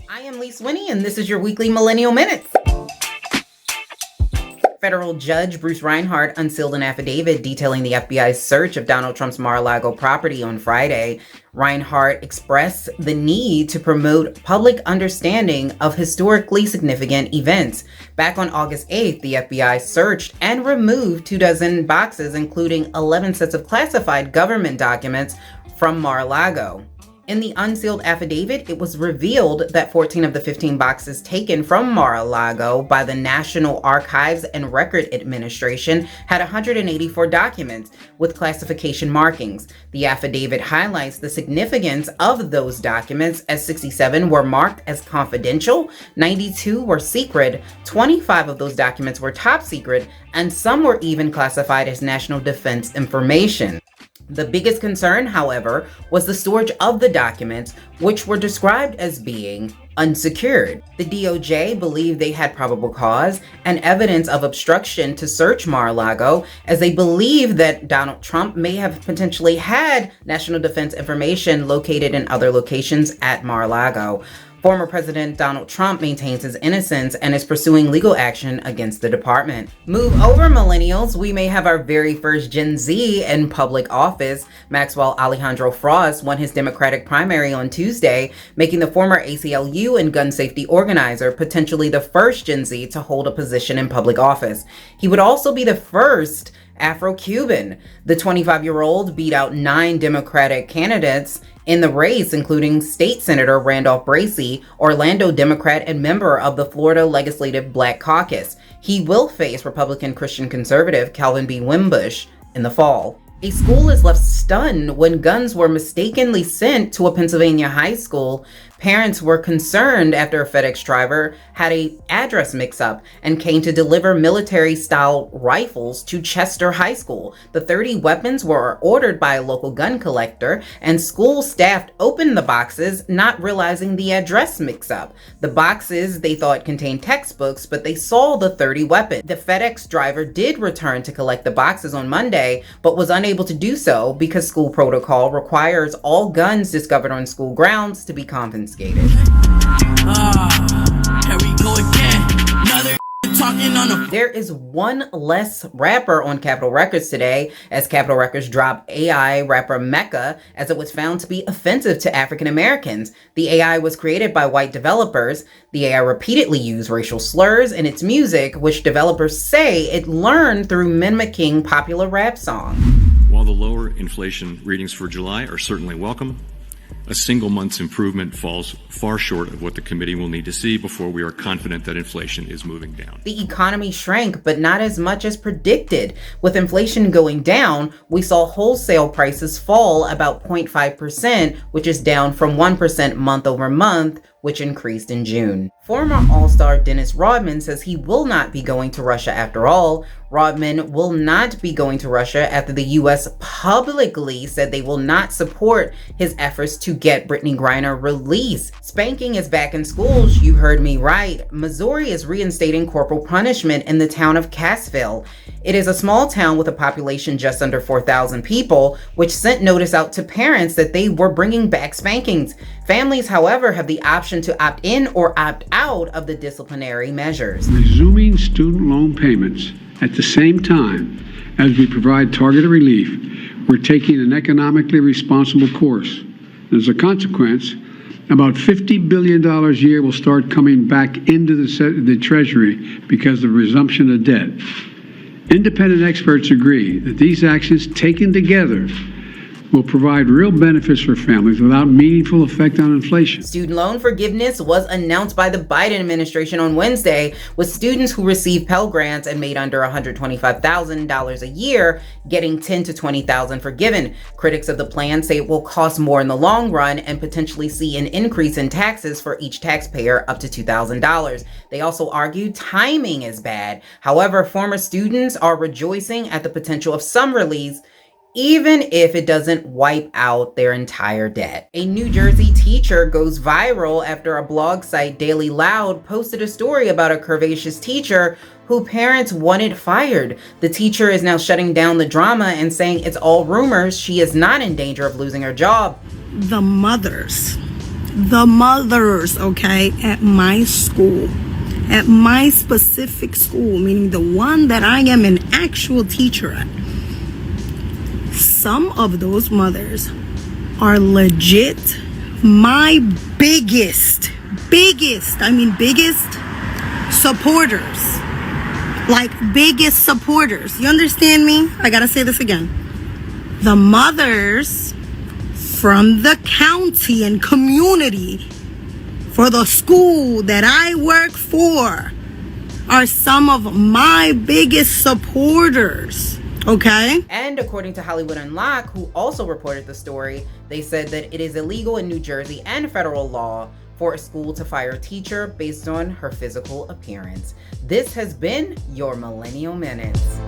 I am Lee Swinney, and this is your weekly Millennial Minutes. Federal Judge Bruce Reinhart unsealed an affidavit detailing the FBI's search of Donald Trump's Mar-a-Lago property on Friday. Reinhart expressed the need to promote public understanding of historically significant events. Back on August 8th, the FBI searched and removed 24 boxes, including 11 sets of classified government documents from Mar-a-Lago. In the unsealed affidavit, it was revealed that 14 of the 15 boxes taken from Mar-a-Lago by the National Archives and Record Administration had 184 documents with classification markings. The affidavit highlights the significance of those documents, as 67 were marked as confidential, 92 were secret, 25 of those documents were top secret, and some were even classified as national defense information. The biggest concern, however, was the storage of the documents, which were described as being unsecured. The DOJ believed they had probable cause and evidence of obstruction to search Mar-a-Lago, as they believe that Donald Trump may have potentially had national defense information located in other locations at Mar-a-Lago. Former President Donald Trump maintains his innocence and is pursuing legal action against the department. Move over, millennials. We may have our very first Gen Z in public office. Maxwell Alejandro Frost won his Democratic primary on Tuesday, making the former ACLU and gun safety organizer potentially the first Gen Z to hold a position in public office. He would also be the first Afro-Cuban. The 25-year-old beat out 9 Democratic candidates in the race, including State Senator Randolph Bracy, Orlando Democrat and member of the Florida Legislative Black Caucus. He will face Republican Christian conservative Calvin B. Wimbush in the fall. A school is left stunned when guns were mistakenly sent to a Pennsylvania high school. Parents were concerned after a FedEx driver had an address mix-up and came to deliver military-style rifles to Chester High School. The 30 weapons were ordered by a local gun collector, and school staff opened the boxes, not realizing the address mix-up. The boxes they thought contained textbooks, but they saw the 30 weapons. The FedEx driver did return to collect the boxes on Monday, but was unable to do so because school protocol requires all guns discovered on school grounds to be confiscated. Here we go again. Another talking on the. There is one less rapper on Capitol Records today, as Capitol Records dropped AI Rapper Meka, as it was found to be offensive to African Americans. The AI was created by white developers. The AI repeatedly used racial slurs in its music, which developers say it learned through mimicking popular rap songs. While the lower inflation readings for July are certainly welcome, a single month's improvement falls far short of what the committee will need to see before we are confident that inflation is moving down. The economy shrank, but not as much as predicted. With inflation going down, we saw wholesale prices fall about 0.5%, which is down from 1% month over month, which increased in June. Former All-Star Dennis Rodman says he will not be going to Russia after all. Rodman will not be going to Russia after the U.S. publicly said they will not support his efforts to get Brittany Griner released. Spanking is back in schools. You heard me right. Missouri is reinstating corporal punishment in the town of Cassville. It is a small town with a population just under 4,000 people, which sent notice out to parents that they were bringing back spankings. Families, however, have the option to opt in or opt out of the disciplinary measures. Resuming student loan payments at the same time as we provide targeted relief, we're taking an economically responsible course. As a consequence, about $50 billion a year will start coming back into the Treasury because of resumption of debt. Independent experts agree that these actions taken together will provide real benefits for families without meaningful effect on inflation. Student loan forgiveness was announced by the Biden administration on Wednesday, with students who received Pell Grants and made under $125,000 a year getting $10,000 to $20,000 forgiven. Critics of the plan say it will cost more in the long run and potentially see an increase in taxes for each taxpayer up to $2,000. They also argue timing is bad. However, former students are rejoicing at the potential of some release, even if it doesn't wipe out their entire debt. A New Jersey teacher goes viral after a blog site, Daily Loud, posted a story about a curvaceous teacher who parents wanted fired. The teacher is now shutting down the drama and saying it's all rumors. She is not in danger of losing her job. The mothers the mothers, okay, at my school, at my specific school, meaning the one that I am an actual teacher at, some of those mothers are legit my biggest supporters. Like, biggest supporters. You understand me? I gotta say this again. The mothers from the county and community for the school that I work for are some of my biggest supporters. Okay? And according to Hollywood Unlocked, who also reported the story, they said that it is illegal in New Jersey and federal law for a school to fire a teacher based on her physical appearance. This has been your Millennial Minutes.